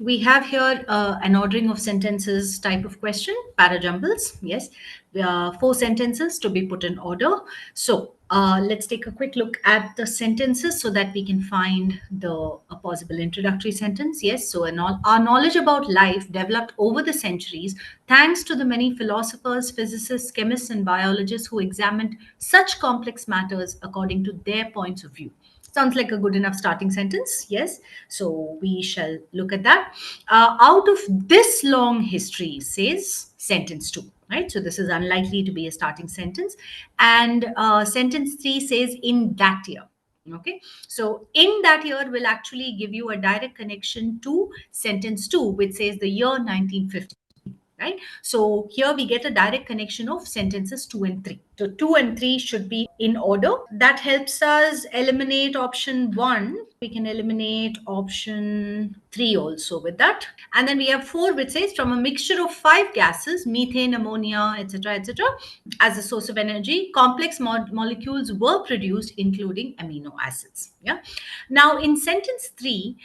We have here an ordering of sentences type of question, Parajumbles. Yes, 4 sentences to be put in order. So let's take a quick look at the sentences so that we can find a possible introductory sentence. Yes, so our knowledge about life developed over the centuries thanks to the many philosophers, physicists, chemists, and biologists who examined such complex matters according to their points of view. Sounds like a good enough starting sentence. Yes. So we shall look at that. Out of this long history, says sentence 2. Right. So this is unlikely to be a starting sentence. And sentence 3 says in that year. Okay. So in that year will actually give you a direct connection to sentence 2, which says the year 1950. Right? So here we get a direct connection of sentences 2 and 3. So 2 and 3 should be in order. That helps us eliminate option 1. We can eliminate option 3 also with that. And then we have 4, which says from a mixture of 5 gases, methane, ammonia, etc., as a source of energy, complex molecules were produced, including amino acids. Yeah. Now in sentence 3,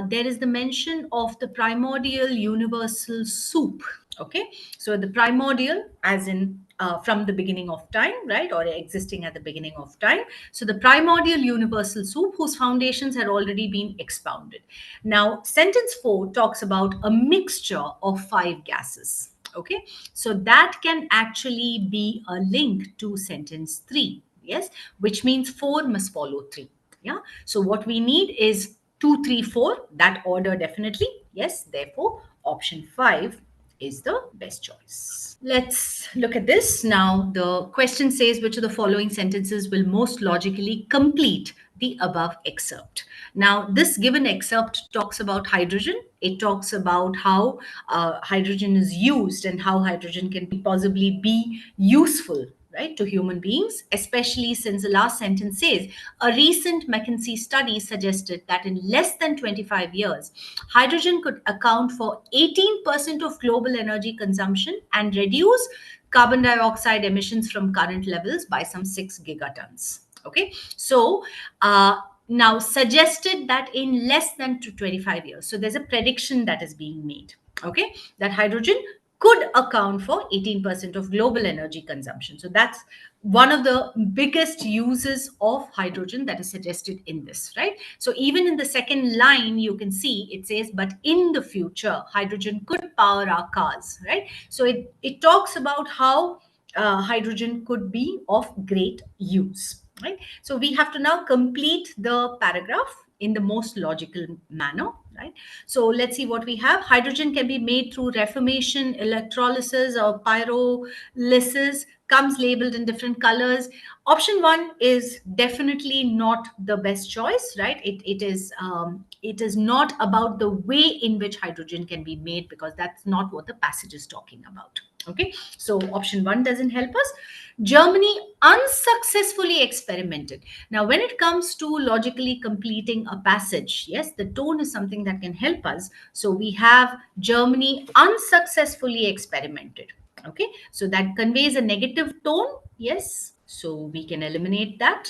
there is the mention of the primordial universal soup. Okay, so the primordial, as in from the beginning of time, right, or existing at the beginning of time. So the primordial universal soup whose foundations had already been expounded. Now sentence 4 talks about a mixture of 5 gases. Okay, so that can actually be a link to sentence 3. Yes, which means 4 must follow 3. Yeah, so what we need is 2, 3, 4, that order definitely. Yes, therefore option 5 is the best choice. Let's look at this. Now, the question says which of the following sentences will most logically complete the above excerpt. Now, this given excerpt talks about hydrogen. It talks about how hydrogen is used and how hydrogen can possibly be useful, right, to human beings, especially since the last sentence says a recent McKinsey study suggested that in less than 25 years, hydrogen could account for 18% of global energy consumption and reduce carbon dioxide emissions from current levels by some 6 gigatons. Okay, so now suggested that in less than 25 years, so there's a prediction that is being made, okay, that hydrogen could account for 18% of global energy consumption. So that's one of the biggest uses of hydrogen that is suggested in this, right? So even in the second line, you can see it says, but in the future, hydrogen could power our cars, right? So it talks about how hydrogen could be of great use, right? So we have to now complete the paragraph in the most logical manner, right? So let's see what we have. Hydrogen can be made through reformation, electrolysis, or pyrolysis, comes labeled in different colors. Option 1 is definitely not the best choice, right? It is not about the way in which hydrogen can be made, because that's not what the passage is talking about. Okay, so option 1 doesn't help us. Germany unsuccessfully experimented. Now, when it comes to logically completing a passage, yes, the tone is something that can help us. So we have Germany unsuccessfully experimented. Okay, so that conveys a negative tone. Yes, so we can eliminate that.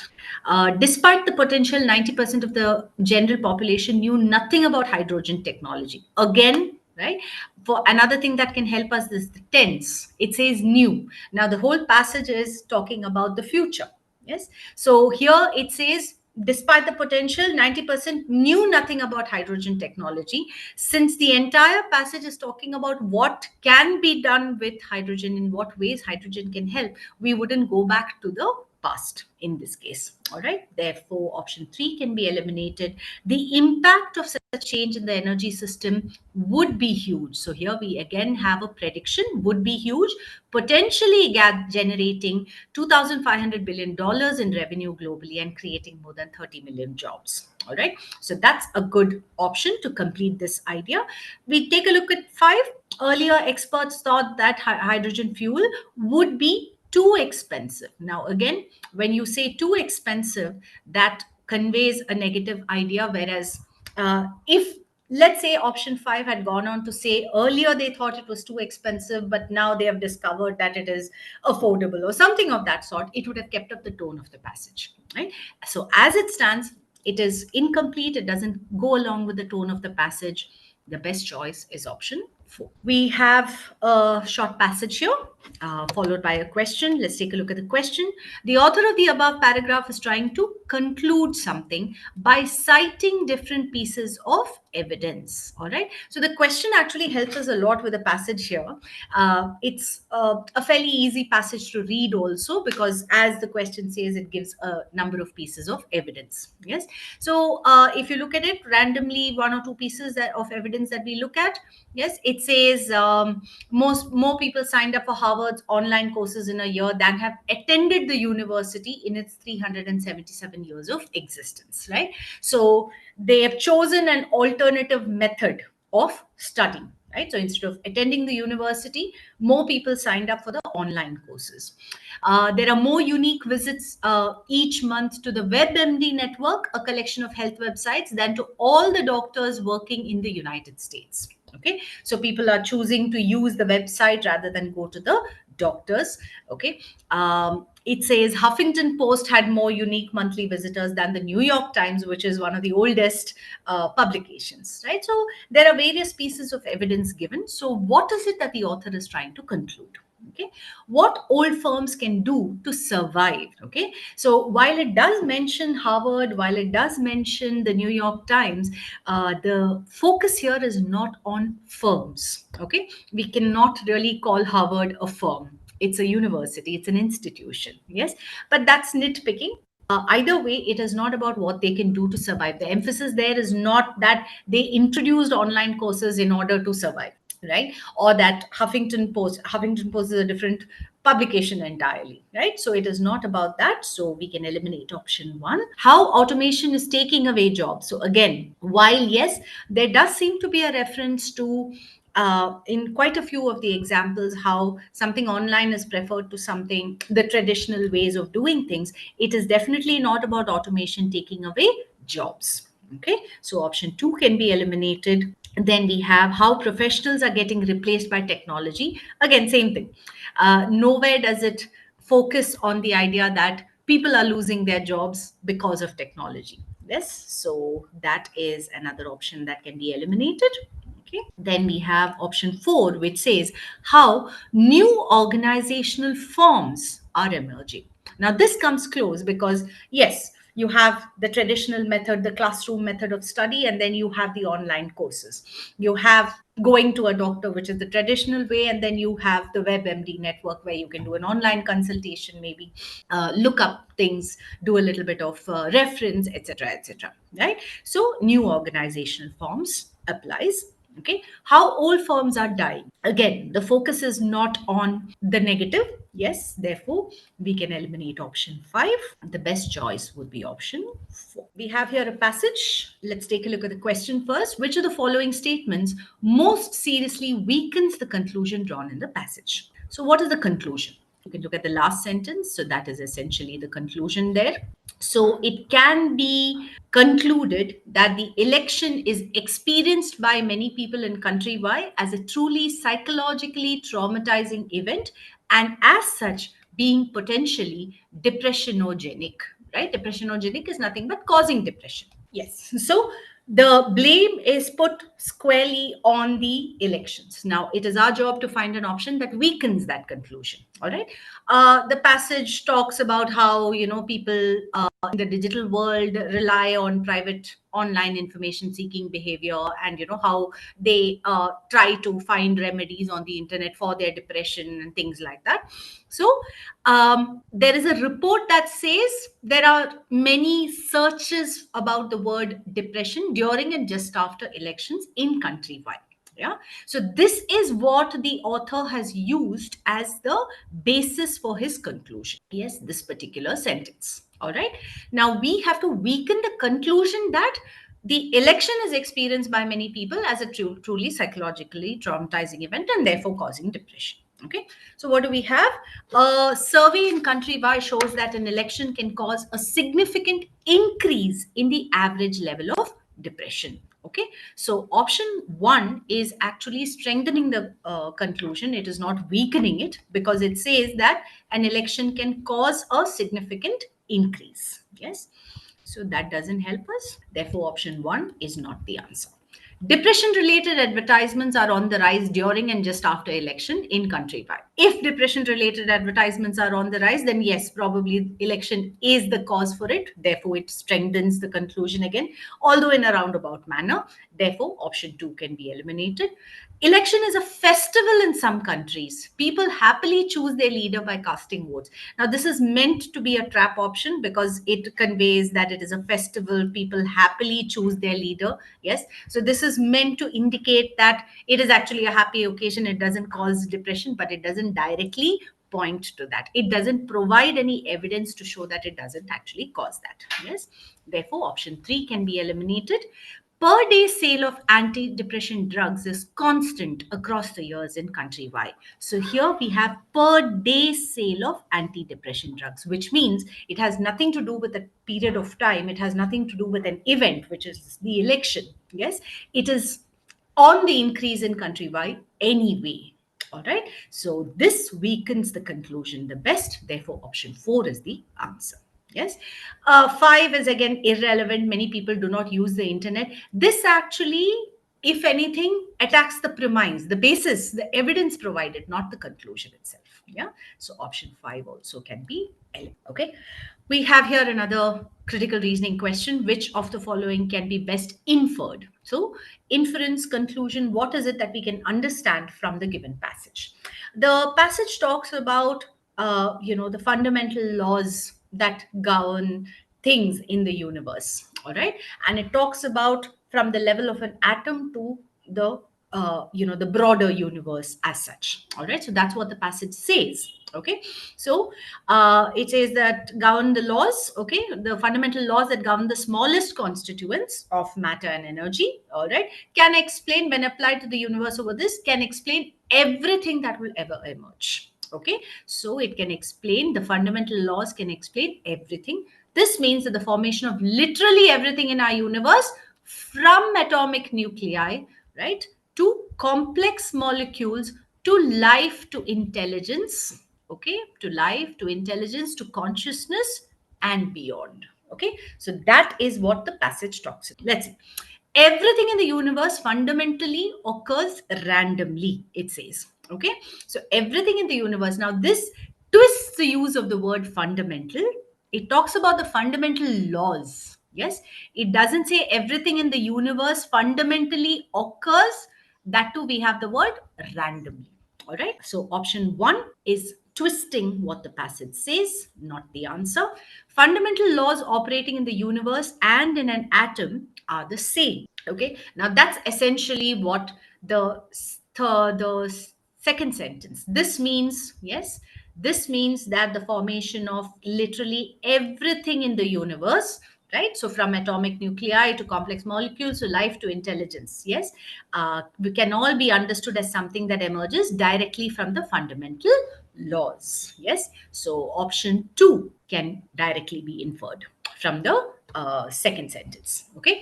Despite the potential, 90% of the general population knew nothing about hydrogen technology. Again, right? For another thing that can help us is the tense. It says new. Now the whole passage is talking about the future. Yes. So here it says, despite the potential, 90% knew nothing about hydrogen technology. Since the entire passage is talking about what can be done with hydrogen, in what ways hydrogen can help, we wouldn't go back to the past in this case. All right, therefore option 3 can be eliminated. The impact of such a change in the energy system would be huge. So here we again have a prediction, would be huge, potentially generating $2,500 billion in revenue globally and creating more than 30 million jobs. All right, so that's a good option to complete this idea. We take a look at 5. Earlier experts thought that hydrogen fuel would be too expensive. Now, again, when you say too expensive, that conveys a negative idea. Whereas if, let's say, option 5 had gone on to say earlier they thought it was too expensive, but now they have discovered that it is affordable or something of that sort, it would have kept up the tone of the passage, right? So as it stands, it is incomplete. It doesn't go along with the tone of the passage. The best choice is option 4. We have a short passage here, followed by a question. Let's take a look at the question. The author of the above paragraph is trying to conclude something by citing different pieces of evidence. All right. So the question actually helps us a lot with the passage here. It's a fairly easy passage to read also, because as the question says, it gives a number of pieces of evidence. Yes. So if you look at it randomly, one or two pieces of evidence that we look at, yes, it says more people signed up for Harvard's online courses in a year than have attended the university in its 377 years of existence, right? So they have chosen an alternative method of studying, right? So instead of attending the university, more people signed up for the online courses. There are more unique visits each month to the WebMD network, a collection of health websites, than to all the doctors working in the United States. Okay, so people are choosing to use the website rather than go to the doctors. Okay, it says Huffington Post had more unique monthly visitors than the New York Times, which is one of the oldest publications, right? So there are various pieces of evidence given. So what is it that the author is trying to conclude? Okay, what old firms can do to survive? Okay, so while it does mention Harvard, while it does mention the New York Times, the focus here is not on firms. Okay, we cannot really call Harvard a firm. It's a university, it's an institution. Yes, but that's nitpicking. Either way, it is not about what they can do to survive. The emphasis there is not that they introduced online courses in order to survive, right? Or that Huffington Post is a different publication entirely, right? So it is not about that. So we can eliminate option 1. How automation is taking away jobs. So again, while yes, there does seem to be a reference to in quite a few of the examples how something online is preferred to something, the traditional ways of doing things, it is definitely not about automation taking away jobs. Okay, so option 2 can be eliminated. Then we have how professionals are getting replaced by technology. Again, same thing. Nowhere does it focus on the idea that people are losing their jobs because of technology. Yes, so that is another option that can be eliminated. Okay. Then we have option 4, which says how new organizational forms are emerging. Now, this comes close because, yes, you have the traditional method, the classroom method of study, and then you have the online courses. You have going to a doctor, which is the traditional way, and then you have the WebMD network where you can do an online consultation, maybe look up things, do a little bit of reference, etc., etc. Right? So, new organizational forms applies. Okay, how old firms are dying. Again, the focus is not on the negative. Yes, therefore, we can eliminate option 5. The best choice would be option 4. We have here a passage. Let's take a look at the question first. Which of the following statements most seriously weakens the conclusion drawn in the passage? So, what is the conclusion? You can look at the last sentence. So, that is essentially the conclusion there. So, it can be concluded that the election is experienced by many people in countrywide as a truly psychologically traumatizing event, and as such being potentially depressionogenic, right? Depressionogenic is nothing but causing depression. Yes. So the blame is put squarely on the elections. Now, it is our job to find an option that weakens that conclusion. All right. The passage talks about how, people in the digital world rely on private online information seeking behavior, and, how they try to find remedies on the internet for their depression and things like that. So, there is a report that says there are many searches about the word depression during and just after elections in countrywide. Yeah. So this is what the author has used as the basis for his conclusion. Yes, this particular sentence. All right. Now we have to weaken the conclusion that the election is experienced by many people as a truly psychologically traumatizing event and therefore causing depression. Okay, so what do we have? A survey in countrywide shows that an election can cause a significant increase in the average level of depression. Okay, so option 1 is actually strengthening the conclusion. It is not weakening it, because it says that an election can cause a significant increase. Yes, so that doesn't help us. Therefore, option 1 is not the answer. Depression-related advertisements are on the rise during and just after election in countrywide. If depression-related advertisements are on the rise, then yes, probably election is the cause for it. Therefore, it strengthens the conclusion again, although in a roundabout manner. Therefore, option 2 can be eliminated. Election is a festival in some countries. People happily choose their leader by casting votes. Now, this is meant to be a trap option because it conveys that it is a festival. People happily choose their leader. Yes. So, this is meant to indicate that it is actually a happy occasion. It doesn't cause depression, but it doesn't directly point to that. It doesn't provide any evidence to show that it doesn't actually cause that. Yes. Therefore, option 3 can be eliminated. Per day sale of antidepressant drugs is constant across the years in countrywide. So here we have per day sale of antidepressant drugs, which means it has nothing to do with a period of time. It has nothing to do with an event, which is the election. Yes, it is on the increase in countrywide anyway. All right. So this weakens the conclusion the best. Therefore, option 4 is the answer. Yes. 5 is again irrelevant. Many people do not use the internet. This actually, if anything, attacks the premise, the basis, the evidence provided, not the conclusion itself. Yeah. So option 5 also can be eliminated. Okay. We have here another critical reasoning question. Which of the following can be best inferred? So inference, conclusion, what is it that we can understand from the given passage? The passage talks about the fundamental laws that govern things in the universe. All right. And it talks about from the level of an atom to the broader universe as such. All right. So that's what the passage says. Okay. So it says that govern the laws. Okay. The fundamental laws that govern the smallest constituents of matter and energy. All right. Can explain, when applied to the universe over this, can explain everything that will ever emerge. Okay. So it can explain, the fundamental laws can explain everything. This means that the formation of literally everything in our universe, from atomic nuclei, right, to complex molecules, to life, to intelligence, okay, to life, to intelligence, to consciousness, and beyond. Okay, so that is what the passage talks about. Let's see. Everything in the universe fundamentally occurs randomly, it says. Okay, so everything in the universe. Now, this twists the use of the word fundamental. It talks about the fundamental laws. Yes, it doesn't say everything in the universe fundamentally occurs. That too, we have the word randomly. All right. So option 1 is twisting what the passage says, not the answer. Fundamental laws operating in the universe and in an atom are the same. Okay. Now that's essentially what the second sentence. This means, yes, this means that the formation of literally everything in the universe, right? So from atomic nuclei to complex molecules to life to intelligence, yes, we can all be understood as something that emerges directly from the fundamental laws. Yes, so option 2 can directly be inferred from the second sentence. Okay,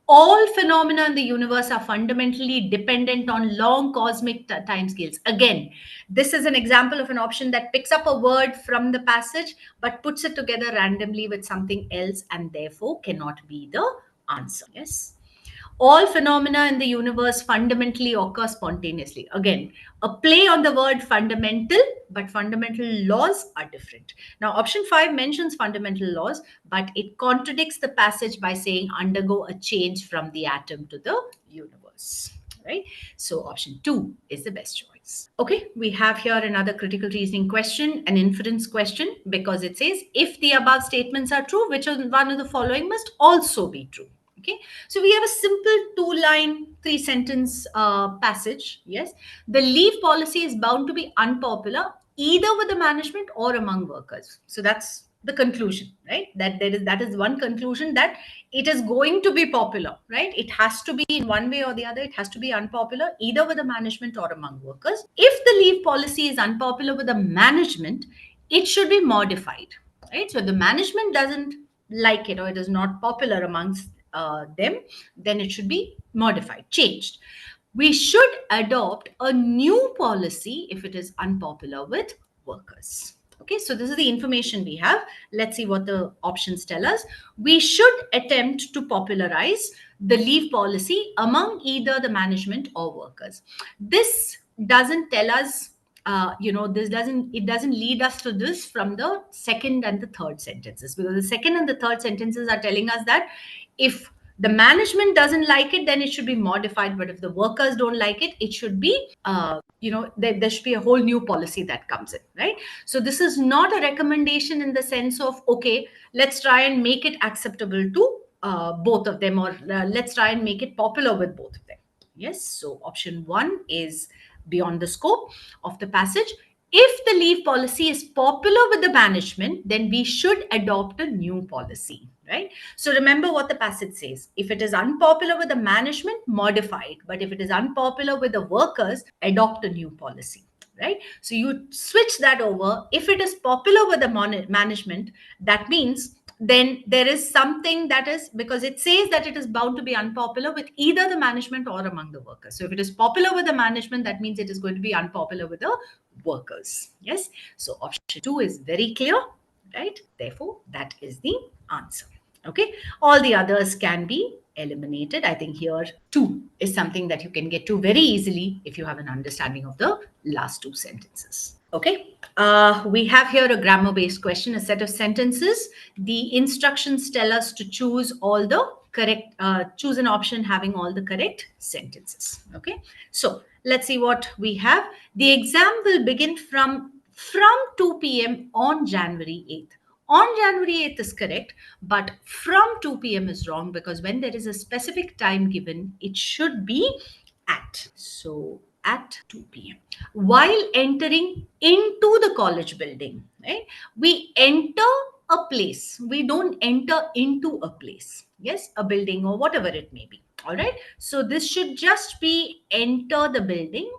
all phenomena in the universe are fundamentally dependent on long cosmic timescales. Again, this is an example of an option that picks up a word from the passage but puts it together randomly with something else and therefore cannot be the answer. Yes. All phenomena in the universe fundamentally occur spontaneously. Again, a play on the word fundamental, but fundamental laws are different. Now, option 5 mentions fundamental laws, but it contradicts the passage by saying undergo a change from the atom to the universe. Right? So, option 2 is the best choice. Okay, we have here another critical reasoning question, an inference question, because it says if the above statements are true, which one of the following must also be true? Okay, so we have a simple 2-line, 3-sentence passage. Yes, the leave policy is bound to be unpopular either with the management or among workers. So that's the conclusion, right? That is one conclusion, that it is going to be popular, right? It has to be in one way or the other. It has to be unpopular either with the management or among workers. If the leave policy is unpopular with the management, it should be modified, right? So the management doesn't like it or it is not popular amongst them, then it should be modified, changed. We should adopt a new policy if it is unpopular with workers. Okay, so this is the information we have. Let's see what the options tell us. We should attempt to popularize the leave policy among either the management or workers. This doesn't tell us, it doesn't lead us to this from the second and the third sentences, because the second and the third sentences are telling us that if the management doesn't like it, then it should be modified. But if the workers don't like it, it should be, there should be a whole new policy that comes in, right? So this is not a recommendation in the sense of, okay, let's try and make it acceptable to both of them, or let's try and make it popular with both of them. Yes, so option 1 is beyond the scope of the passage. If the leave policy is popular with the management, then we should adopt a new policy, right? So remember what the passage says. If it is unpopular with the management, modify it. But if it is unpopular with the workers, adopt a new policy, right? So you switch that over. If it is popular with the management, that means then there is something that is, because it says that it is bound to be unpopular with either the management or among the workers. So if it is popular with the management, that means it is going to be unpopular with the workers. Yes. So option 2 is very clear, right? Therefore, that is the answer. Okay. All the others can be eliminated. I think here 2 is something that you can get to very easily if you have an understanding of the last 2 sentences. Okay, we have here a grammar-based question, a set of sentences. The instructions tell us to choose all the correct, choose an option having all the correct sentences. Okay, so let's see what we have. The exam will begin from 2 p.m. on January 8th. On January 8th is correct, but from 2 p.m. is wrong, because when there is a specific time given, it should be at. So at 2 p.m. While entering into the college building, right? We enter a place. We don't enter into a place. Yes, a building or whatever it may be. All right. So this should just be enter the building.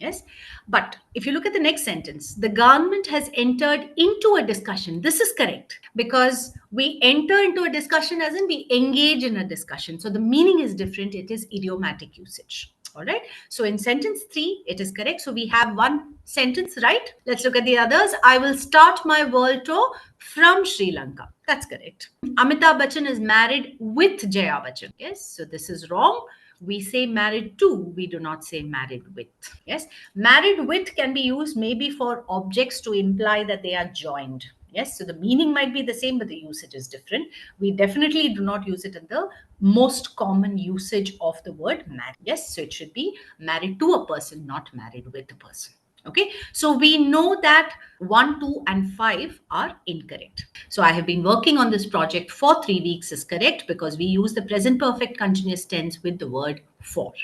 Yes. But if you look at the next sentence, the government has entered into a discussion. This is correct, because we enter into a discussion as in we engage in a discussion. So the meaning is different. It is idiomatic usage. All right. So in sentence 3, it is correct. So we have one sentence, right? Let's look at the others. I will start my world tour from Sri Lanka. That's correct. Amitabh Bachchan is married with Jaya Bachchan. Yes. So this is wrong. We say married to, we do not say married with. Yes. Married with can be used maybe for objects to imply that they are joined. Yes, so the meaning might be the same, but the usage is different. We definitely do not use it in the most common usage of the word married. Yes, so it should be married to a person, not married with a person. Okay, so we know that 1, 2, and 5 are incorrect. So I have been working on this project for 3 weeks is correct, because we use the present perfect continuous tense with the word for.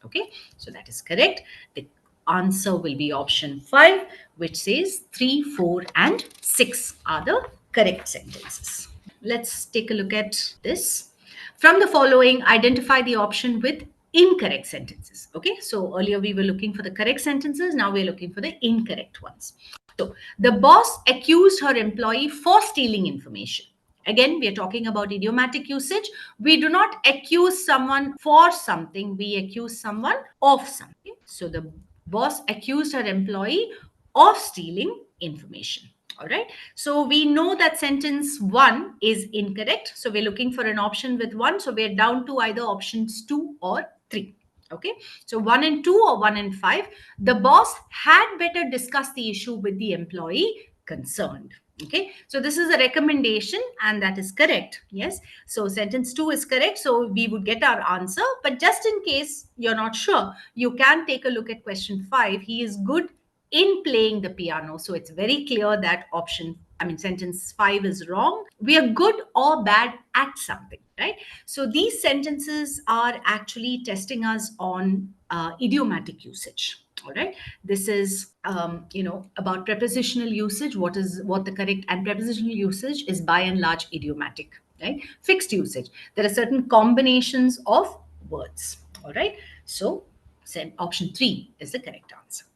Okay, so that is correct. The answer will be option 5, which says 3, 4, and 6 are the correct sentences. Let's take a look at this. From the following, identify the option with incorrect sentences. Okay, so earlier we were looking for the correct sentences. Now we're looking for the incorrect ones. So the boss accused her employee for stealing information. Again, we are talking about idiomatic usage. We do not accuse someone for something. We accuse someone of something. So the boss accused her employee of stealing information. All right. So we know that sentence 1 is incorrect. So we're looking for an option with 1. So we're down to either options 2 or 3. Okay. So 1 and 2 or 1 and 5. The boss had better discuss the issue with the employee concerned. Okay. So this is a recommendation and that is correct. Yes. So sentence 2 is correct. So we would get our answer. But just in case you're not sure, you can take a look at question 5. He is good in playing the piano. So it's very clear that sentence 5 is wrong. We are good or bad at something, right? So these sentences are actually testing us on idiomatic usage. All right. This is, about prepositional usage. What the correct, and prepositional usage is by and large idiomatic, right? Fixed usage. There are certain combinations of words. All right. So option 3 is the correct answer.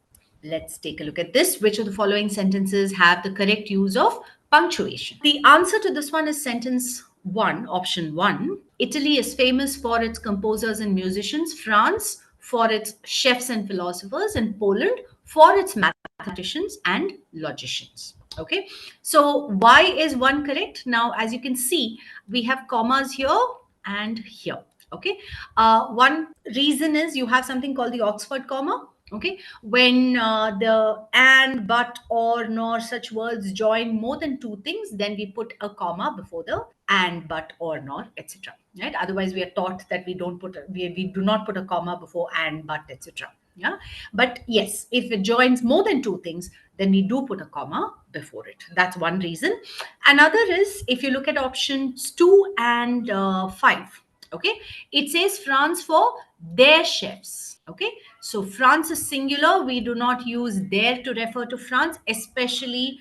Let's take a look at this. Which of the following sentences have the correct use of punctuation? The answer to this one is sentence 1, option 1. Italy is famous for its composers and musicians. France for its chefs and philosophers. And Poland for its mathematicians and logicians. Okay, so why is 1 correct? Now, as you can see, we have commas here and here. Okay, one reason is you have something called the Oxford comma. Okay, when the and, but, or, nor such words join more than 2 things, then we put a comma before the and, but, or, nor, etc. Right? Otherwise, we are taught that we don't put we do not put a comma before and, but, etc. Yeah, but yes, if it joins more than 2 things, then we do put a comma before it. That's one reason. Another is if you look at options 2 and 5. Okay, it says France for their chefs. Okay, so France is singular. We do not use their to refer to France, especially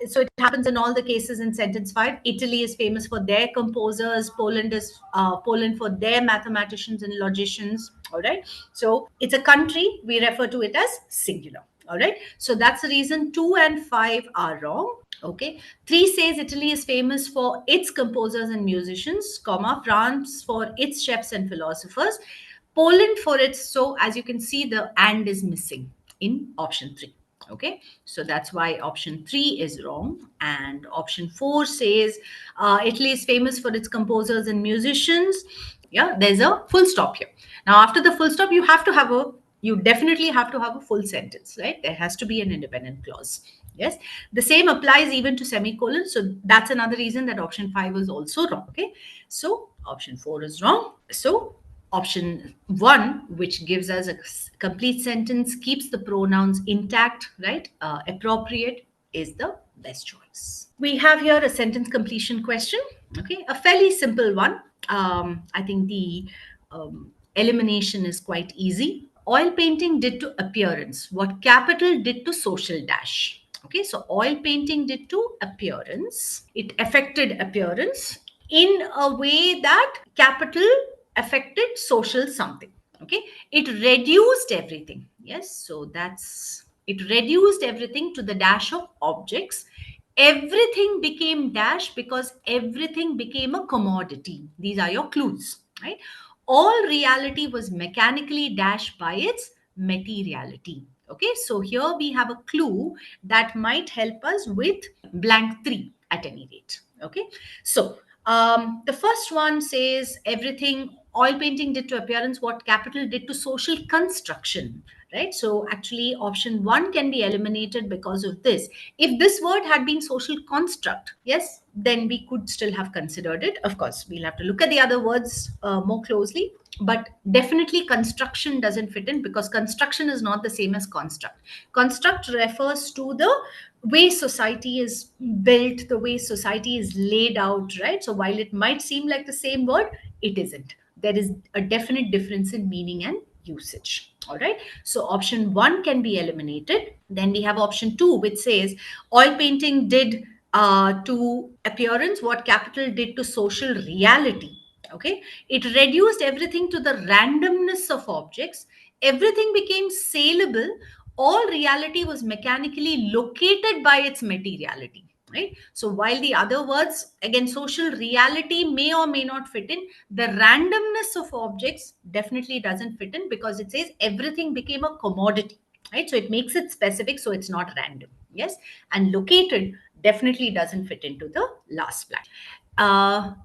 so it happens in all the cases in sentence 5. Italy is famous for their composers. Poland is Poland for their mathematicians and logicians. All right, so it's a country. We refer to it as singular. All right, so that's the reason 2 and 5 are wrong. Okay, 3 says Italy is famous for its composers and musicians, comma, France for its chefs and philosophers, Poland for its. So as you can see, the and is missing in option 3. Okay, so that's why option 3 is wrong. And option 4 says Italy is famous for its composers and musicians. Yeah, there's a full stop here. Now, after the full stop, you definitely have to have a full sentence, right? There has to be an independent clause. Yes, the same applies even to semicolon. So that's another reason that option 5 is also wrong. Okay, so option 4 is wrong. So option 1, which gives us a complete sentence, keeps the pronouns intact, right? Appropriate is the best choice. We have here a sentence completion question. Okay, a fairly simple one. I think the elimination is quite easy. Oil painting did to appearance what capital did to social dash. Okay, so oil painting did to appearance. It affected appearance in a way that capital affected social something. Okay, it reduced everything. Yes, so that's it reduced everything to the dash of objects. Everything became dash because everything became a commodity. These are your clues, right? All reality was mechanically dashed by its materiality. Okay, so here we have a clue that might help us with blank 3 at any rate. Okay, so the first one says everything oil painting did to appearance what capital did to social construction, right? So actually option 1 can be eliminated because of this. If this word had been social construct, yes, then we could still have considered it. Of course, we'll have to look at the other words more closely, but definitely construction doesn't fit in because construction is not the same as construct. Construct refers to the way society is built, the way society is laid out, right? So while it might seem like the same word, it isn't. There is a definite difference in meaning and usage. All right, so option 1 can be eliminated. Then we have option 2, which says oil painting did to appearance what capital did to social reality. Okay, it reduced everything to the randomness of objects. Everything became saleable. All reality was mechanically located by its materiality, right? So while the other words, again, social reality may or may not fit in, the randomness of objects definitely doesn't fit in because it says everything became a commodity, right? So it makes it specific, so it's not random. Yes, and located definitely doesn't fit into the last blank.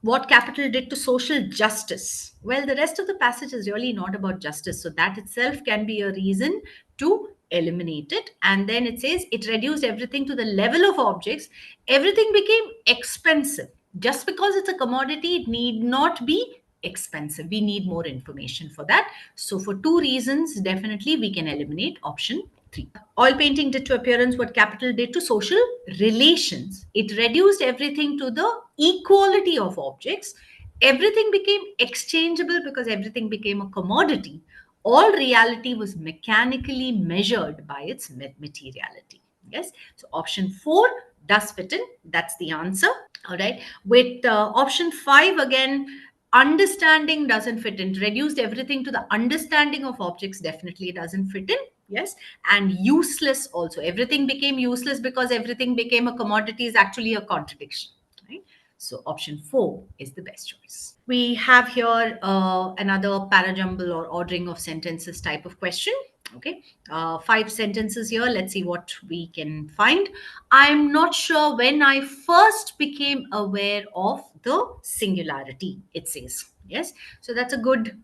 What capital did to social justice? Well, the rest of the passage is really not about justice, so that itself can be a reason to eliminate it. And then it says it reduced everything to the level of objects. Everything became expensive. Just because it's a commodity, it need not be expensive. We need more information for that. So for 2 reasons, definitely we can eliminate option 3. Oil painting did to appearance what capital did to social relations. It reduced everything to the equality of objects. Everything became exchangeable because everything became a commodity. All reality was mechanically measured by its materiality. Yes, so option 4 does fit in. That's the answer. All right, with option 5, again, understanding doesn't fit in. Reduced everything to the understanding of objects definitely doesn't fit in. Yes, and useless also. Everything became useless because everything became a commodity is actually a contradiction, right? So option 4 is the best choice. We have here another parajumble or ordering of sentences type of question. Okay, 5 sentences here. Let's see what we can find. I'm not sure when I first became aware of the singularity, it says. Yes, so that's a good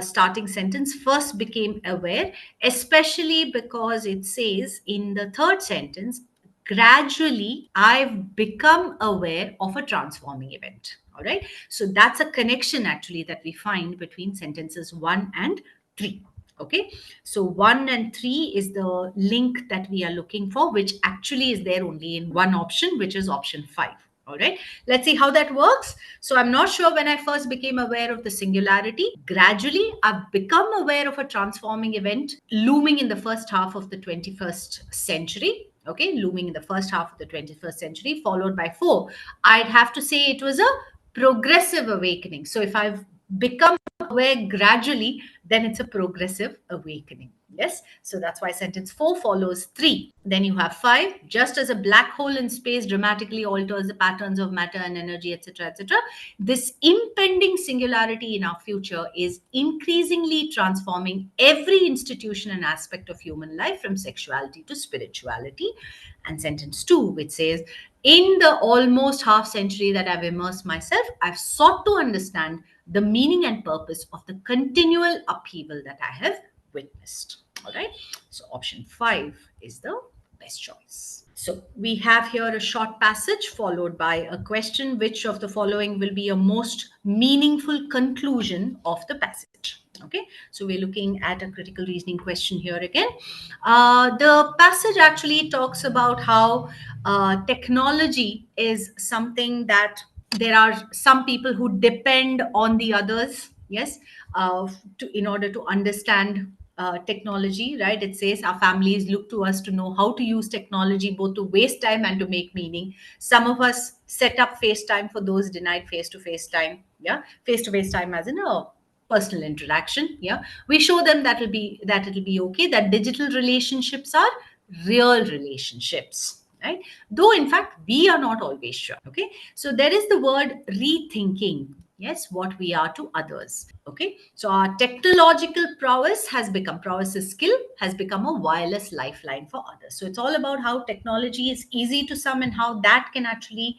starting sentence. First became aware, especially because it says in the third sentence, gradually I've become aware of a transforming event. All right, so that's a connection actually that we find between sentences 1 and 3. Okay, so 1 and 3 is the link that we are looking for, which actually is there only in one option, which is option 5. All right, let's see how that works. So I'm not sure when I first became aware of the singularity. Gradually, I've become aware of a transforming event looming in the first half of the 21st century. Okay, looming in the first half of the 21st century, followed by 4. I'd have to say it was a progressive awakening. So if I've become aware gradually, then it's a progressive awakening. Yes, so that's why sentence 4 follows 3. Then you have 5. Just as a black hole in space dramatically alters the patterns of matter and energy, etc., etc., this impending singularity in our future is increasingly transforming every institution and aspect of human life, from sexuality to spirituality. And sentence 2, which says, in the almost half century that I've immersed myself, I've sought to understand the meaning and purpose of the continual upheaval that I have witnessed. All right. So option 5 is the best choice. So we have here a short passage followed by a question. Which of the following will be a most meaningful conclusion of the passage? Okay, so we're looking at a critical reasoning question here again. The passage actually talks about how technology is something that there are some people who depend on the others. Yes, in order to understand technology, right? It says our families look to us to know how to use technology both to waste time and to make meaning. Some of us set up FaceTime for those denied face-to-face time. Yeah, face-to-face time as in a personal interaction. Yeah, we show them that it'll be okay, that digital relationships are real relationships, right? Though in fact we are not always sure. Okay, so there is the word rethinking. Yes, what we are to others. Okay, so our technological prowess is skill, has become a wireless lifeline for others. So it's all about how technology is easy to some and how that can actually,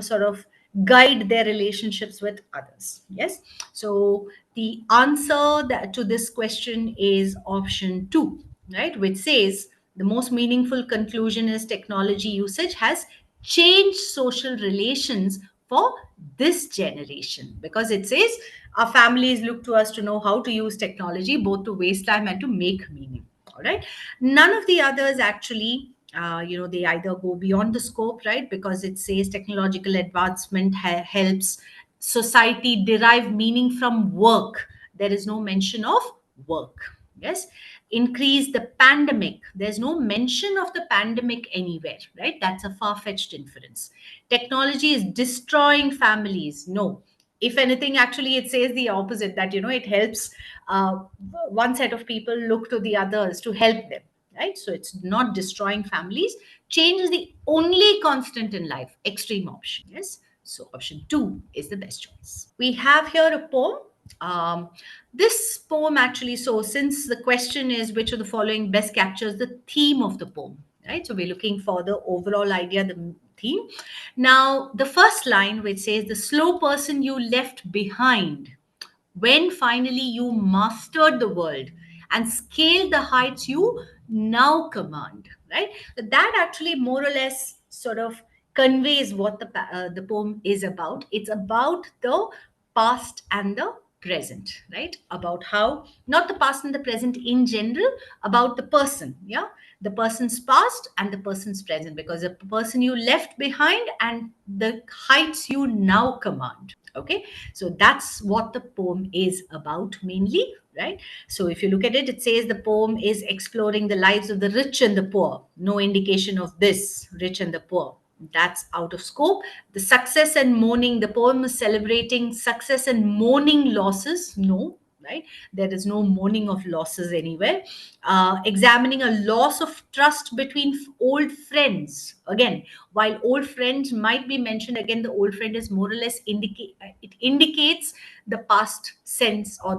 sort of guide their relationships with others. Yes, so the answer to this question is option 2, right, which says the most meaningful conclusion is technology usage has changed social relations for this generation, because it says our families look to us to know how to use technology both to waste time and to make meaning. All right, none of the others actually, they either go beyond the scope, right, because it says technological advancement helps society derive meaning from work. There is no mention of work. Yes, increase the pandemic. There's no mention of the pandemic anywhere, right? That's a far-fetched inference. Technology is destroying families. No. If anything, actually, it says the opposite, that, it helps uh, one set of people look to the others to help them, right? So it's not destroying families. Change is the only constant in life. Extreme option. Yes. So option 2 is the best choice. We have here a poem. This poem actually, so since the question is which of the following best captures the theme of the poem, right? So we're looking for the overall idea, the theme. Now, the first line, which says, the slow person you left behind when finally you mastered the world and scaled the heights you now command, right? That actually more or less sort of conveys what the poem is about. It's about the past and the present, right? About how, not the past and the present in general, about the person, yeah? The person's past and the person's present, because the person you left behind and the heights you now command. Okay, so that's what the poem is about mainly, right? So if you look at it, it says the poem is exploring the lives of the rich and the poor. No indication of this, rich and the poor. That's out of scope. The success and mourning, the poem is celebrating success and mourning losses. No, right? There is no mourning of losses anywhere. Examining a loss of trust between old friends. Again, while old friends might be mentioned, again, the old friend is more or less it indicates the past sense, or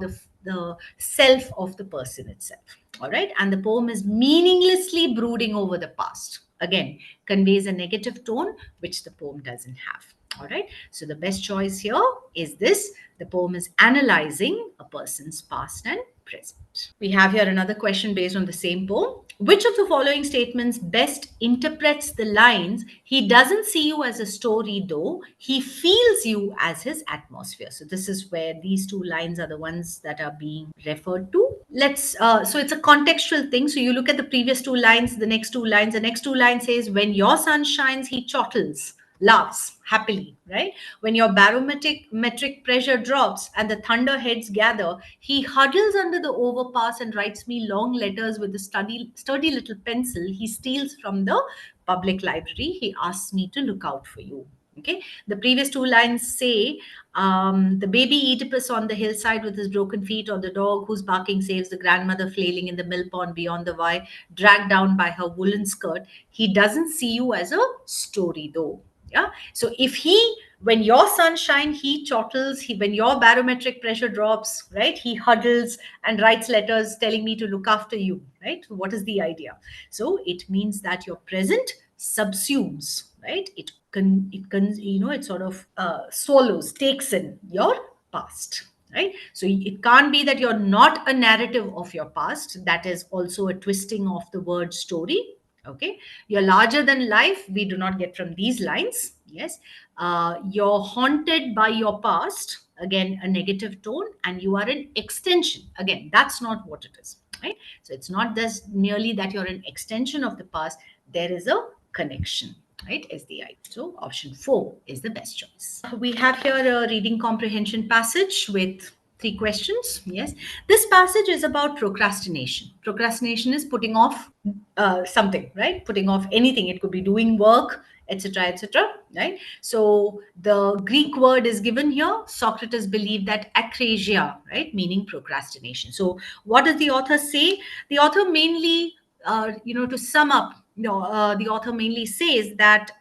the self of the person itself. All right. And the poem is meaninglessly brooding over the past. Again, conveys a negative tone, which the poem doesn't have. All right. So the best choice here is this. The poem is analyzing a person's past and present. We have here another question based on the same poem. Which of the following statements best interprets the lines, "He doesn't see you as a story though, he feels you as his atmosphere"? So this is where these two lines are the ones that are being referred to. So it's a contextual thing. So you look at the previous two lines, the next two lines. The next two lines says, "When your sun shines, he chortles, laughs happily," right? "When your barometric pressure drops and the thunderheads gather, he huddles under the overpass and writes me long letters with a sturdy little pencil he steals from the public library. He asks me to look out for you." Okay. The previous two lines say, "The baby Oedipus on the hillside with his broken feet, or the dog whose barking saves the grandmother flailing in the mill pond beyond the Y, dragged down by her woolen skirt. He doesn't see you as a story though." Yeah. So when your sun shines, he chortles. When your barometric pressure drops, right, he huddles and writes letters telling me to look after you, right? What is the idea? So it means that your present subsumes, right? It sort of swallows, takes in your past. Right. So it can't be that you're not a narrative of your past. That is also a twisting of the word story. Okay. You're larger than life. We do not get from these lines. Yes. You're haunted by your past. Again, a negative tone, and you are an extension. Again, that's not what it is. Right. So it's not just merely that you're an extension of the past. There is a connection, right, is the idea. So option 4 is the best choice. We have here a reading comprehension passage with 3 questions. Yes, this passage is about procrastination. Procrastination is putting off something, right? Putting off anything. It could be doing work, etc., etc., right? So the Greek word is given here. Socrates believed that akrasia, right, meaning procrastination. So what does the author say? The author mainly, to sum up, the author mainly says that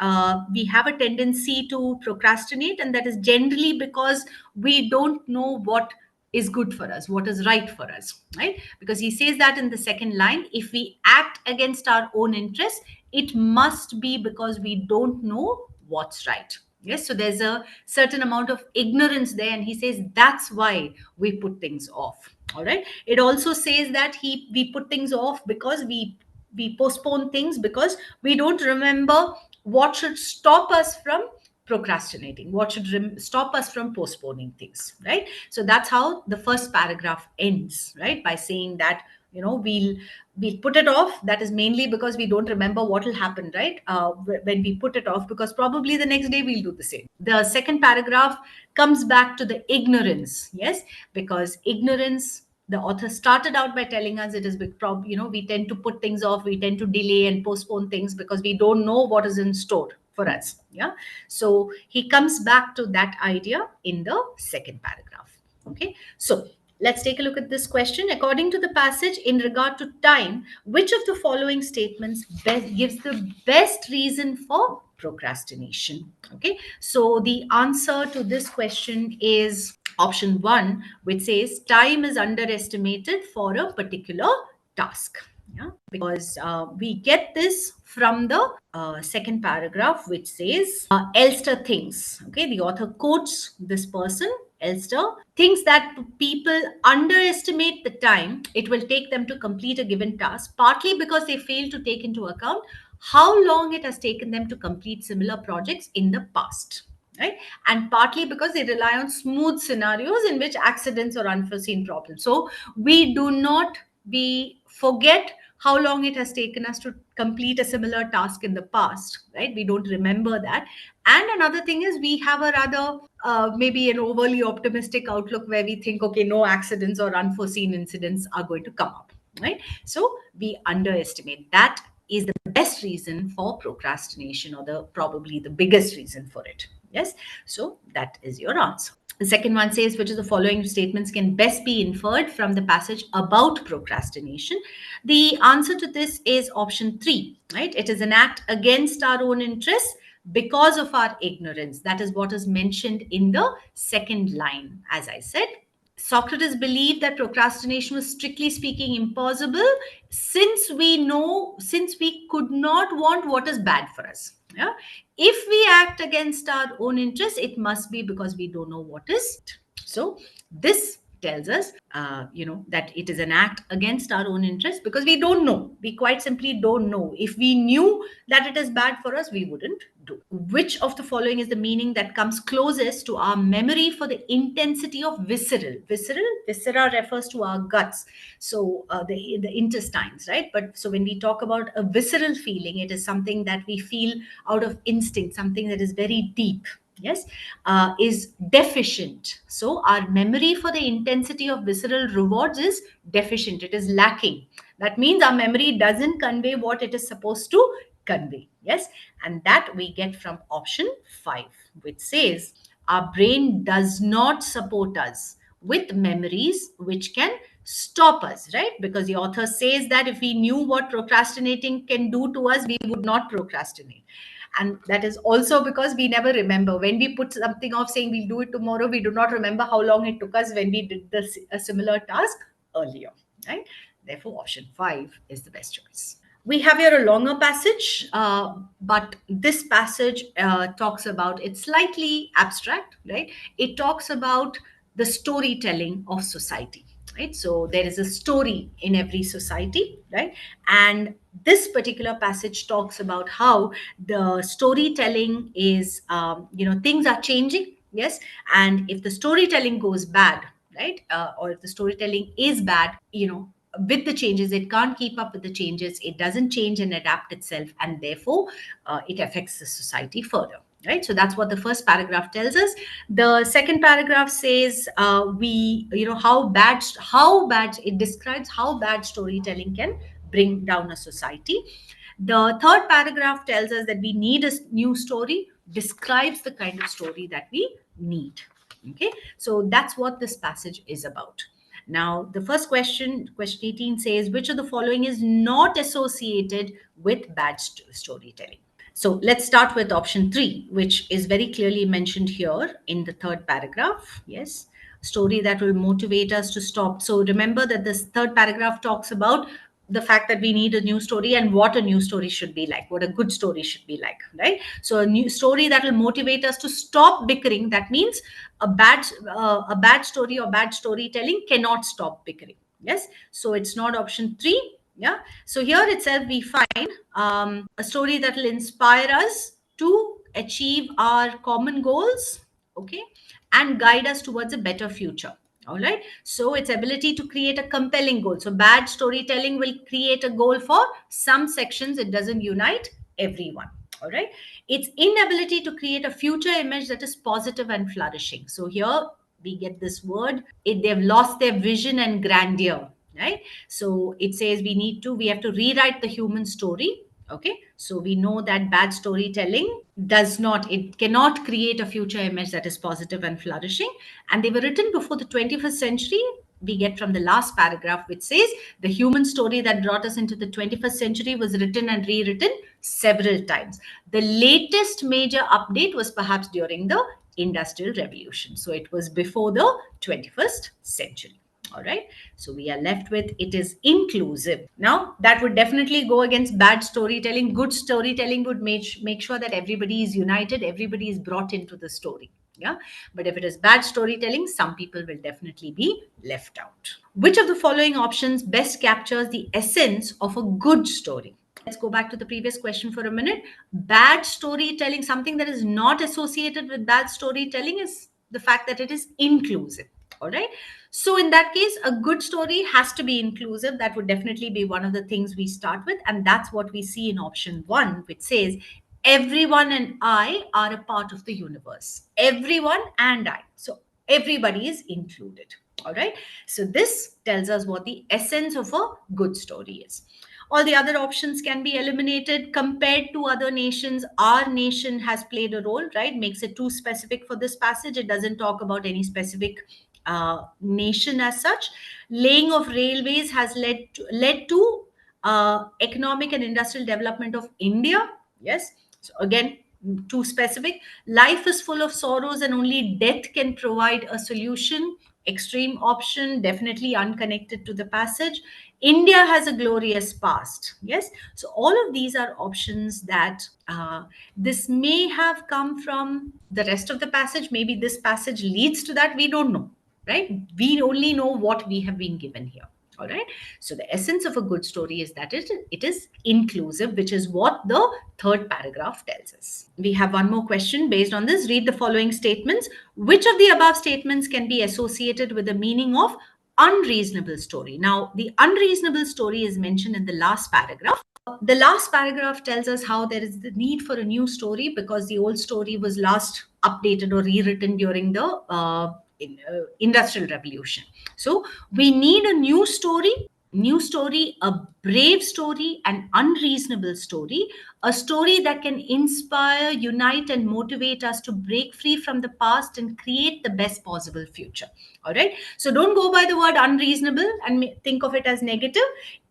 we have a tendency to procrastinate, and that is generally because we don't know what is good for us, what is right for us, right? Because he says that in the second line, if we act against our own interests, it must be because we don't know what's right. Yes, so there's a certain amount of ignorance there, and he says that's why we put things off. All right. It also says that we put things off because we postpone things because we don't remember what should stop us from procrastinating, what should stop us from postponing things, right? So that's how the first paragraph ends, right, by saying that we'll put it off. That is mainly because we don't remember what will happen, right, when we put it off, because probably the next day we'll do the same. The second paragraph comes back to the ignorance. Yes, because ignorance, the author started out by telling us it is big problem. We tend to put things off, we tend to delay and postpone things because we don't know what is in store for us. Yeah. So he comes back to that idea in the second paragraph. Okay. So let's take a look at this question. According to the passage, in regard to time, which of the following statements gives the best reason for procrastination? Okay. So the answer to this question is option 1, which says time is underestimated for a particular task. Yeah, because we get this from the second paragraph, which says Elster thinks. Okay, the author quotes this person. Elster thinks that people underestimate the time it will take them to complete a given task, partly because they fail to take into account how long it has taken them to complete similar projects in the past, right? And partly because they rely on smooth scenarios in which accidents or unforeseen problems. So we forget how long it has taken us to complete a similar task in the past, right? We don't remember that. And another thing is we have a rather maybe an overly optimistic outlook where we think, okay, no accidents or unforeseen incidents are going to come up, right? So we underestimate. That is the best reason for procrastination, or probably the biggest reason for it. Yes. So that is your answer. The second one says, which of the following statements can best be inferred from the passage about procrastination? The answer to this is option 3, right? It is an act against our own interests because of our ignorance. That is what is mentioned in the second line, as I said. Socrates believed that procrastination was strictly speaking impossible, since we could not want what is bad for us. Yeah? If we act against our own interest, it must be because we don't know what is. So this tells us, that it is an act against our own interest because we don't know. We quite simply don't know. If we knew that it is bad for us, we wouldn't do. Which of the following is the meaning that comes closest to our memory for the intensity of visceral? Viscera refers to our guts. So the intestines, right? But so when we talk about a visceral feeling, it is something that we feel out of instinct, something that is very deep. Yes, is deficient. So our memory for the intensity of visceral rewards is deficient. It is lacking. That means our memory doesn't convey what it is supposed to convey. Yes, and that we get from option 5, which says our brain does not support us with memories which can stop us, right? Because the author says that if we knew what procrastinating can do to us, we would not procrastinate. And that is also because we never remember. When we put something off saying we'll do it tomorrow, we do not remember how long it took us when we did a similar task earlier, right? Therefore, option 5 is the best choice. We have here a longer passage, but this passage talks about, it's slightly abstract, right? It talks about the storytelling of society, right? So there is a story in every society, right? And this particular passage talks about how the storytelling is, things are changing, yes? And if the storytelling goes bad, right? Or if the storytelling is bad, with the changes, it can't keep up with the changes, it doesn't change and adapt itself, and therefore it affects the society further, right? So that's what the first paragraph tells us. The second paragraph says, how bad it describes how bad storytelling can bring down a society. The third paragraph tells us that we need a new story, describes the kind of story that we need. Okay, so that's what this passage is about. Now, the first question, question 18, says, which of the following is not associated with bad storytelling? So let's start with option 3, which is very clearly mentioned here in the third paragraph. Yes, story that will motivate us to stop. So remember that this third paragraph talks about the fact that we need a new story and what a new story should be like, what a good story should be like, right? So a new story that will motivate us to stop bickering. That means a bad story or bad storytelling cannot stop bickering. Yes, so it's not option 3. Yeah, so here itself we find a story that will inspire us to achieve our common goals, okay, and guide us towards a better future. All right, so its ability to create a compelling goal. So bad storytelling will create a goal for some sections, it doesn't unite everyone. All right, its inability to create a future image that is positive and flourishing. So here we get this word, they've lost their vision and grandeur, right? So it says we have to rewrite the human story. Okay, so we know that bad storytelling it cannot create a future image that is positive and flourishing, and they were written before the 21st century. We get from the last paragraph, which says the human story that brought us into the 21st century was written and rewritten several times. The latest major update was perhaps during the Industrial Revolution, so it was before the 21st century. All right, so we are left with, it is inclusive. Now that would definitely go against bad storytelling. Good storytelling would make sure that everybody is united, everybody is brought into the story. Yeah, but if it is bad storytelling, some people will definitely be left out. Which of the following options best captures the essence of a good story? Let's go back to the previous question for a minute. Bad storytelling, something that is not associated with bad storytelling, is the fact that it is inclusive. All right, so in that case, a good story has to be inclusive. That would definitely be one of the things we start with, and that's what we see in option 1, which says everyone and I are a part of the universe. Everyone and I, so everybody is included. All right, so this tells us what the essence of a good story is. All the other options can be eliminated. Compared to other nations, our nation has played a role, right? Makes it too specific for this passage. It doesn't talk about any specific nation as such. Laying of railways has led to economic and industrial development of India. Yes. So again, too specific. Life is full of sorrows and only death can provide a solution. extreme option, definitely unconnected to the passage. India has a glorious past. Yes. So all of these are options that this may have come from the rest of the passage. Maybe this passage leads to that. We don't know, right? We only know what we have been given here. All right. So the essence of a good story is that it is inclusive, which is what the third paragraph tells us. We have one more question based on this. Read the following statements. Which of the above statements can be associated with the meaning of unreasonable story? Now, the unreasonable story is mentioned in the last paragraph. The last paragraph tells us how there is the need for a new story because the old story was last updated or rewritten during the industrial revolution. So we need a new story, a brave story, an unreasonable story, a story that can inspire, unite, and motivate us to break free from the past and create the best possible future. All right. So don't go by the word unreasonable and think of it as negative.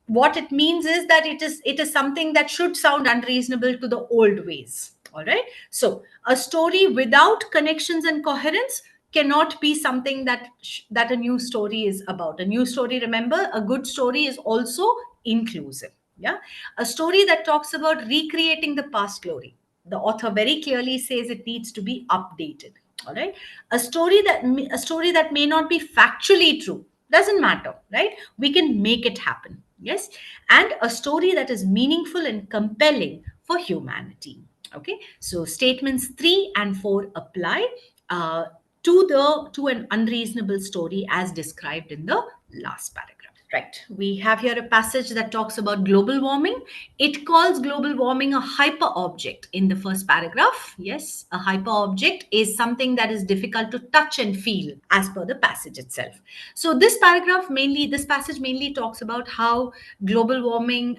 What it means is that it is something that should sound unreasonable to the old ways. All right. So a story without connections and coherence cannot be something that a new story is about. A new story, remember, a good story is also inclusive. Yeah. A story that talks about recreating the past glory, the author very clearly says it needs to be updated. All right. A story that may not be factually true, doesn't matter, right? We can make it happen. Yes. And a story that is meaningful and compelling for humanity. Okay. So statements 3 and 4 apply to an unreasonable story as described in the last paragraph. Right. We have here a passage that talks about global warming. It calls global warming a hyper object in the first paragraph. Yes, a hyper object is something that is difficult to touch and feel as per the passage itself. So this passage mainly talks about how global warming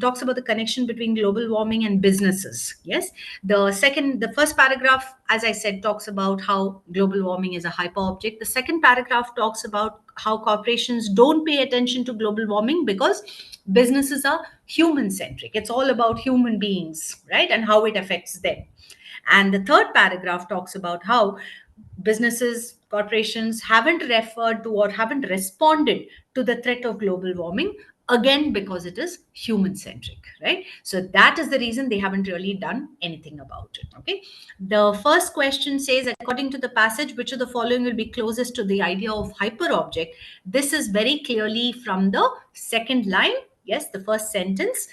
talks about the connection between global warming and businesses. Yes. The first paragraph, as I said, talks about how global warming is a hyper object. The second paragraph talks about how corporations don't pay attention to global warming because businesses are human centric. It's all about human beings, right? And how it affects them. And the third paragraph talks about how businesses, corporations haven't referred to or haven't responded to the threat of global warming, again because it is human centric, right? So that is the reason they haven't really done anything about it. Okay. The first question says, according to the passage, which of the following will be closest to the idea of hyper object? This is very clearly from the second line. Yes, the first sentence.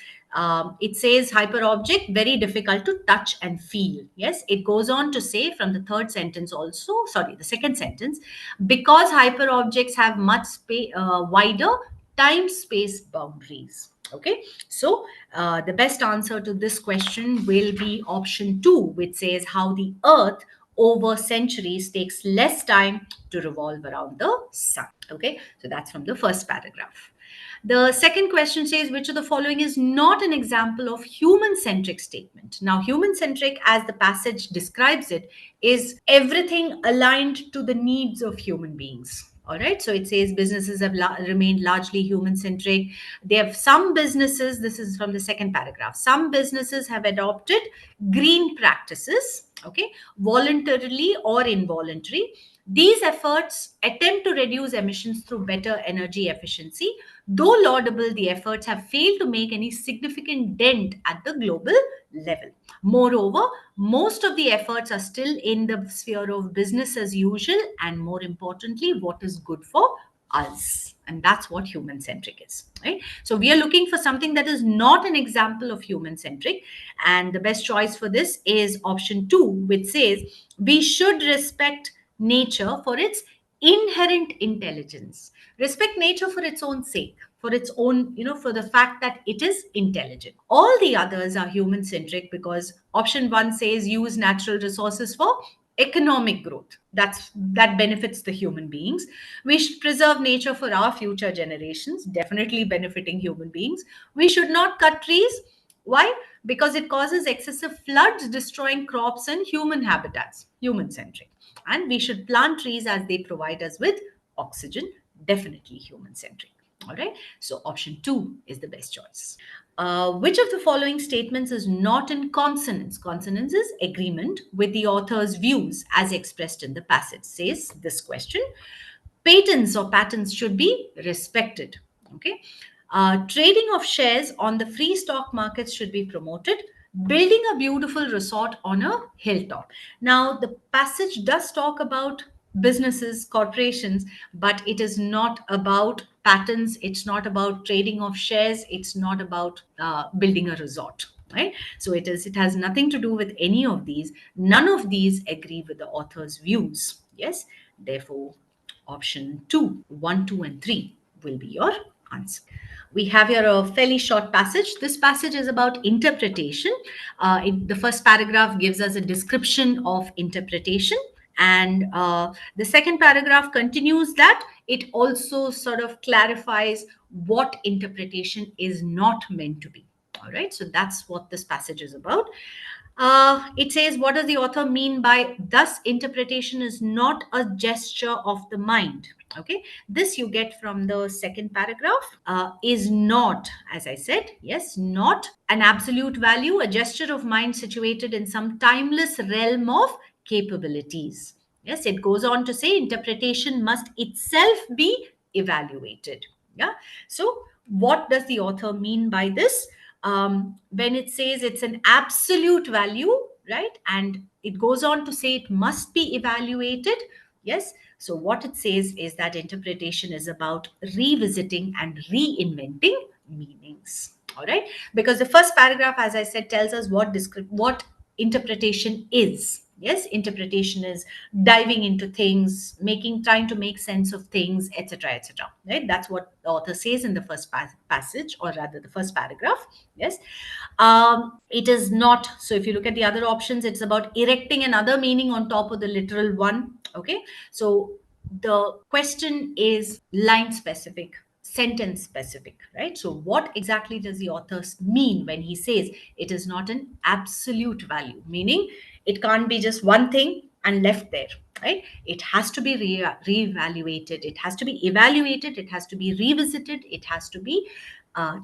It says hyper object, very difficult to touch and feel. Yes, it goes on to say from the third sentence also, sorry, the second sentence, because hyper objects have much wider time space boundaries. Okay, so the best answer to this question will be option 2, which says how the earth over centuries takes less time to revolve around the sun. Okay, so that's from the first paragraph. The second question says, which of the following is not an example of human-centric statement? Now, human-centric, as the passage describes it, is everything aligned to the needs of human beings. All right. So it says businesses have remained largely human-centric. They have some businesses, this is from the second paragraph, some businesses have adopted green practices, okay, voluntarily or involuntary. These efforts attempt to reduce emissions through better energy efficiency. Though laudable, the efforts have failed to make any significant dent at the global level. Moreover, most of the efforts are still in the sphere of business as usual, and more importantly, what is good for us. And that's what human centric is, right? So we are looking for something that is not an example of human centric. And the best choice for this is option 2, which says we should respect nature for its inherent intelligence. Respect nature for its own sake, for its own, for the fact that it is intelligent. All the others are human centric because option 1 says use natural resources for economic growth. That benefits the human beings. We should preserve nature for our future generations, definitely benefiting human beings. We should not cut trees. Why? Because it causes excessive floods, destroying crops and human habitats, human centric. And we should plant trees as they provide us with oxygen, definitely human centric. All right. So option 2 is the best choice. Which of the following statements is not in consonance? Consonance is agreement with the author's views as expressed in the passage, says this question. Patents or patents should be respected. Okay. Trading of shares on the free stock markets should be promoted. Building a beautiful resort on a hilltop. Now, the passage does talk about businesses, corporations, but it is not about patents. It's not about trading of shares. It's not about building a resort. Right. So it has nothing to do with any of these. None of these agree with the author's views. Yes. Therefore, option 2, 1, 2, and 3 will be your answer. We have here a fairly short passage. This passage is about interpretation. The first paragraph gives us a description of interpretation, and the second paragraph continues that. It also sort of clarifies what interpretation is not meant to be. All right, so that's what this passage is about. It says, what does the author mean by thus interpretation is not a gesture of the mind? Okay, this you get from the second paragraph. Is not, as I said, yes, not an absolute value, a gesture of mind situated in some timeless realm of capabilities. Yes, it goes on to say interpretation must itself be evaluated. Yeah, so what does the author mean by this? When it says it's an absolute value, right? And it goes on to say it must be evaluated. Yes. So what it says is that interpretation is about revisiting and reinventing meanings. All right. Because the first paragraph, as I said, tells us what interpretation is. Yes, interpretation is diving into things, trying to make sense of things, etc., etc. Right? That's what the author says in the first passage, or rather the first paragraph. Yes. It is not. So if you look at the other options, it's about erecting another meaning on top of the literal one. Okay. So the question is line specific, sentence specific, right? So what exactly does the author mean when he says it is not an absolute value? Meaning it can't be just one thing and left there, right? It has to be reevaluated. It has to be evaluated. It has to be revisited. It has to be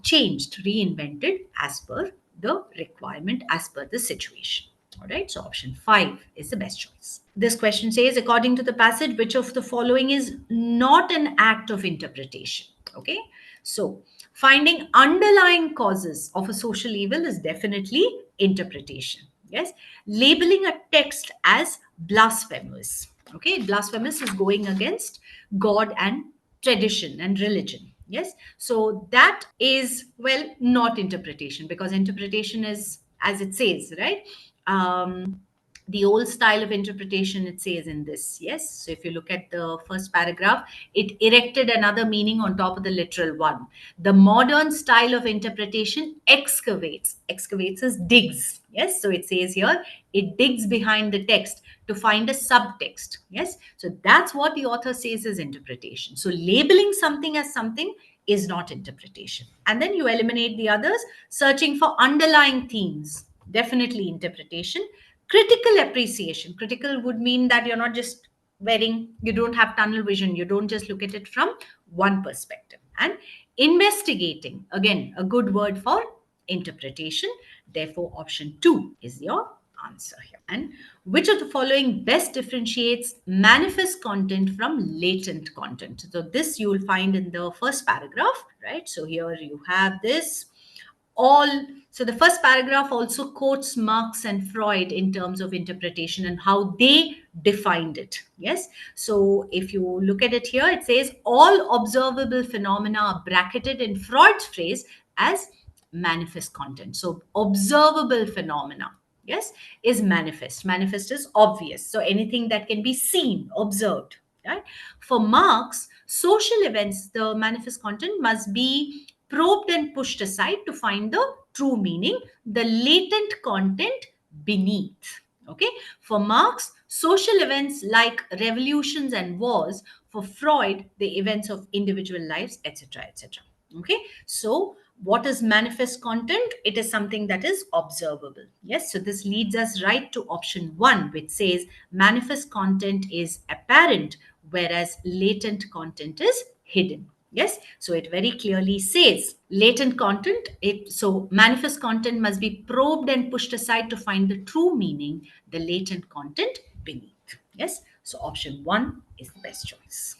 changed, reinvented as per the requirement, as per the situation. All right, so option 5 is the best choice. This question says, according to the passage, which of the following is not an act of interpretation? Okay, so finding underlying causes of a social evil is definitely interpretation. Yes, labeling a text as blasphemous. Okay, blasphemous is going against God and tradition and religion. Yes, so that is, well, not interpretation, because interpretation is, as it says, right? The old style of interpretation, it says in this. Yes, so if you look at the first paragraph, it erected another meaning on top of the literal one. The modern style of interpretation excavates is digs. Yes, so it says here it digs behind the text to find a subtext. Yes, so that's what the author says is interpretation. So labeling something as something is not interpretation. And then you eliminate the others. Searching for underlying themes, definitely interpretation. Critical appreciation. Critical would mean that you're not just you don't have tunnel vision. You don't just look at it from one perspective. And investigating, again, a good word for interpretation. Therefore, option 2 is your answer here. And which of the following best differentiates manifest content from latent content? So this you will find in the first paragraph, right? So here you have this all. So the first paragraph also quotes Marx and Freud in terms of interpretation and how they defined it. Yes, so if you look at it here, it says all observable phenomena are bracketed in Freud's phrase as manifest content. So observable phenomena, yes, is manifest is obvious, so anything that can be seen, observed, right? For Marx, social events, the manifest content must be probed and pushed aside to find the true meaning, the latent content beneath. Okay, for Marx, social events like revolutions and wars; for Freud, the events of individual lives, etc., etc. Okay, so what is manifest content? It is something that is observable. Yes, so this leads us right to option 1, which says manifest content is apparent, whereas latent content is hidden. Yes, so it very clearly says latent content. So manifest content must be probed and pushed aside to find the true meaning, the latent content beneath. Yes, so option 1 is the best choice.